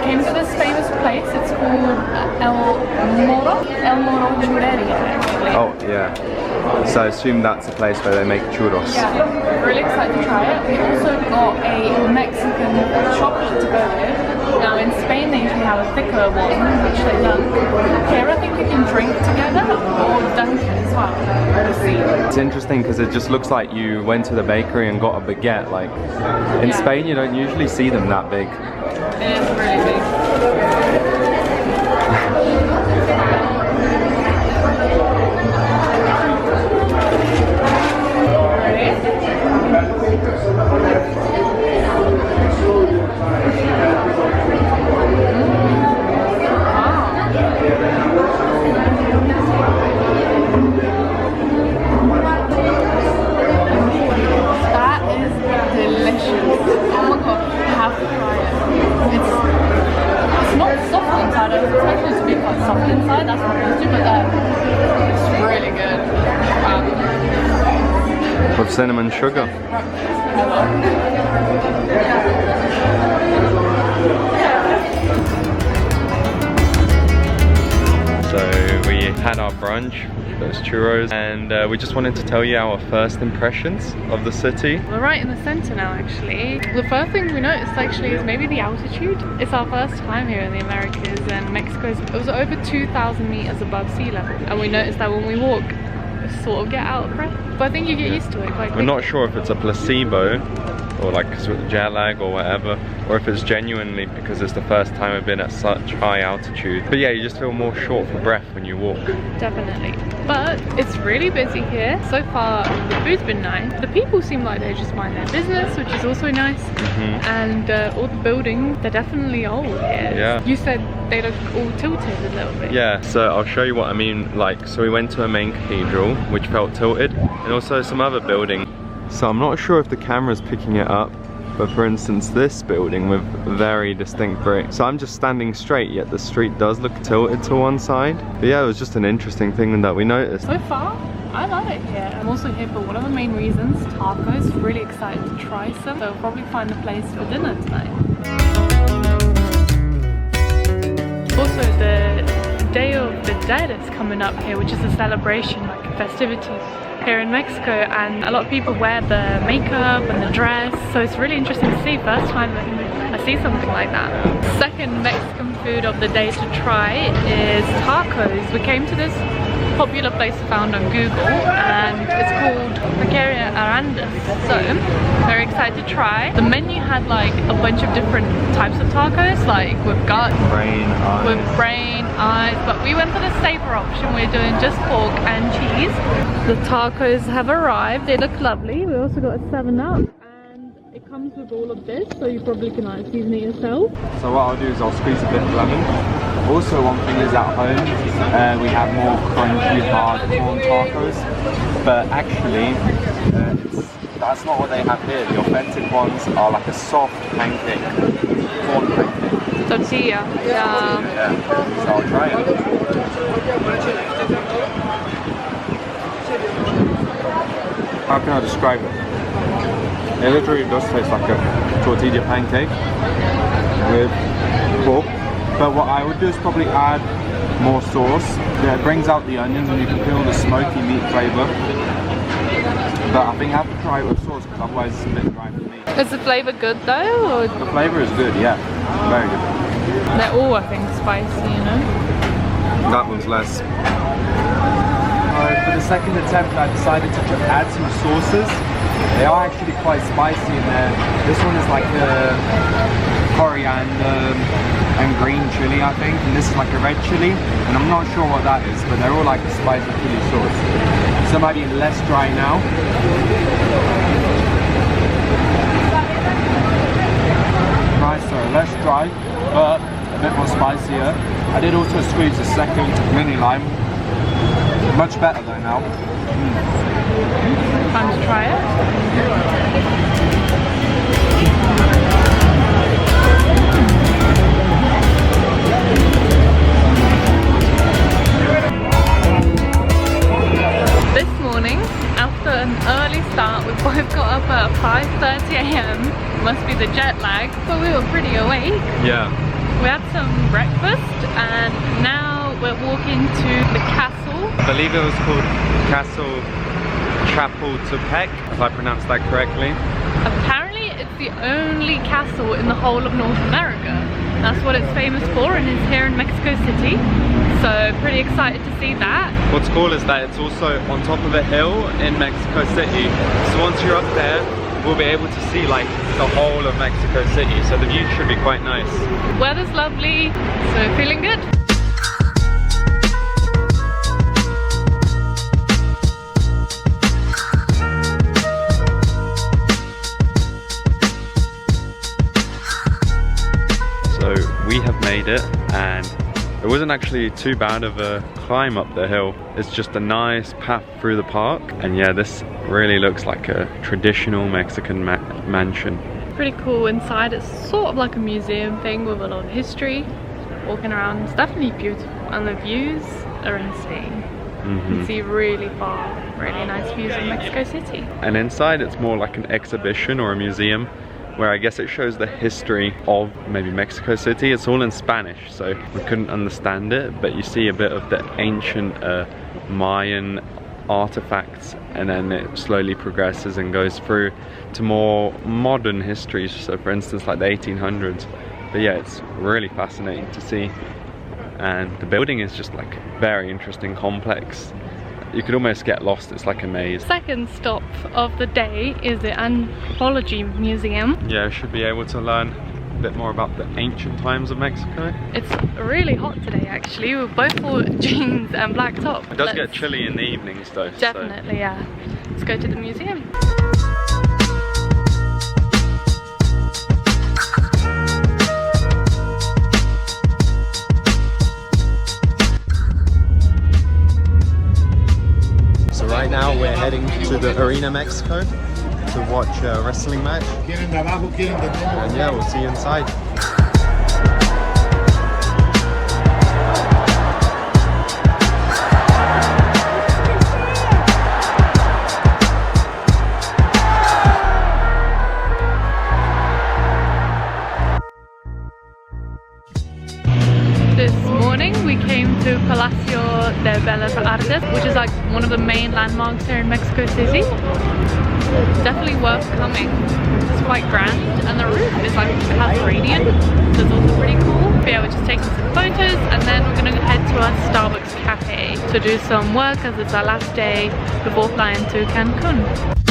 came to this famous place. It's called El Moro Churreria, actually. Oh, yeah. So I assume that's a place where they make churros. Yeah, really excited to try it. We also got a Mexican chocolate to go with. Now in Spain they usually have a thicker one, which they dunk. Here I think you can drink together or dunk it as well. We'll see. It's interesting because it just looks like you went to the bakery and got a baguette. Like in Spain you don't usually see them that big. It is really big. With cinnamon sugar. So we had our brunch, those churros, and we just wanted to tell you our first impressions of the city. We're right in the center now actually. The first thing we noticed actually is maybe the altitude. It's our first time here in the Americas, and it was over 2,000 meters above sea level, and we noticed that when we walk we sort of get out of breath, but I think you get used to it quite quickly. We're not sure if it's a placebo or like jet lag or whatever, or if it's genuinely because it's the first time we've been at such high altitude. But yeah, you just feel more short for breath when you walk. Definitely. But it's really busy here. So far the food's been nice. The people seem like they just mind their business, which is also nice. And all the buildings, they're definitely old here. Yeah. You said they look all tilted a little bit. Yeah, so I'll show you what I mean. Like, so we went to a main cathedral which felt tilted, and also some other building. So I'm not sure if the camera's picking it up, but for instance this building with very distinct bricks. So I'm just standing straight, yet the street does look tilted to one side. But yeah, it was just an interesting thing that we noticed. So far, I love it here. I'm also here for one of the main reasons, tacos. Really excited to try some. So I'll probably find a place for dinner tonight. Also the Day of the Dead is coming up here, which is a celebration, like a festivity here in Mexico, and a lot of people wear the makeup and the dress, so it's really interesting to see. First time that I see something like that. Second Mexican food of the day to try is tacos. We came to this popular place found on Google, and it's called Taqueria Arandas. So very excited to try. The menu had like a bunch of different types of tacos, like with gut, brain, eyes, but we went for the safer option. We're doing just pork and cheese. The tacos have arrived. They look lovely. We also got a 7-Up. It comes with all of this, so you probably can like season it yourself. So what I'll do is I'll squeeze a bit of lemon. Also one thing is at home we have more crunchy hard corn tacos, but actually that's not what they have here. The authentic ones are like a soft pancake, corn pancake. Tortilla. Yeah. So I'll try it. How can I describe it? It literally does taste like a tortilla pancake with pork, but what I would do is probably add more sauce. Yeah, it brings out the onions and you can feel the smoky meat flavour. But I think I have to try it with sauce because otherwise it's a bit dry for me. Is the flavour good though? Or? The flavour is good, yeah. Very good. They're all, I think, spicy, you know? That one's less. For the second attempt I decided to add some sauces. They are actually quite spicy in there. This one is like coriander and green chili, I think, and this is like a red chili, and I'm not sure what that is, but they're all like a spicy chili sauce. So it might be less dry now. Nice, so less dry, but a bit more spicier. I did also squeeze a second mini lime. Much better though now. Time to try it. This morning, after an early start, we both got up at 5:30 AM. Must be the jet lag, but we were pretty awake. Yeah. We had some breakfast and now we're walking to the castle. I believe it was called Castle Chapultepec, if I pronounced that correctly. Apparently it's the only castle in the whole of North America. That's what it's famous for, and it's here in Mexico City. So pretty excited to see that. What's cool is that it's also on top of a hill in Mexico City. So once you're up there, we'll be able to see like the whole of Mexico City. So the view should be quite nice. Weather's lovely, so feeling good. We have made it, and it wasn't actually too bad of a climb up the hill. It's just a nice path through the park, and yeah, this really looks like a traditional Mexican mansion. Pretty cool inside. It's sort of like a museum thing with a lot of history. Walking around, it's definitely beautiful, and the views are insane. You can see really far, really nice views of Mexico City. And inside it's more like an exhibition or a museum, where I guess it shows the history of maybe Mexico City. It's all in Spanish, so we couldn't understand it, but you see a bit of the ancient Mayan artifacts, and then it slowly progresses and goes through to more modern histories, so for instance like the 1800s. But yeah, it's really fascinating to see, and the building is just like very interesting, complex. You could almost get lost, it's like a maze. Second stop of the day is the Anthropology Museum. Yeah, I should be able to learn a bit more about the ancient times of Mexico. It's really hot today actually, we both wore jeans and black top. It does get chilly in the evenings though. Definitely, so. Yeah. Let's go to the museum. Right now we're heading to the Arena Mexico to watch a wrestling match, and yeah, we'll see you inside. This morning we came to Palacio de Bellas Artes, which is like one of the main landmarks here in Mexico City. Definitely worth coming. It's quite grand, and the roof is like, it has radiant, so it's also pretty cool. But yeah, we're just taking some photos, and then we're gonna head to our Starbucks cafe to do some work, as it's our last day before flying to Cancun.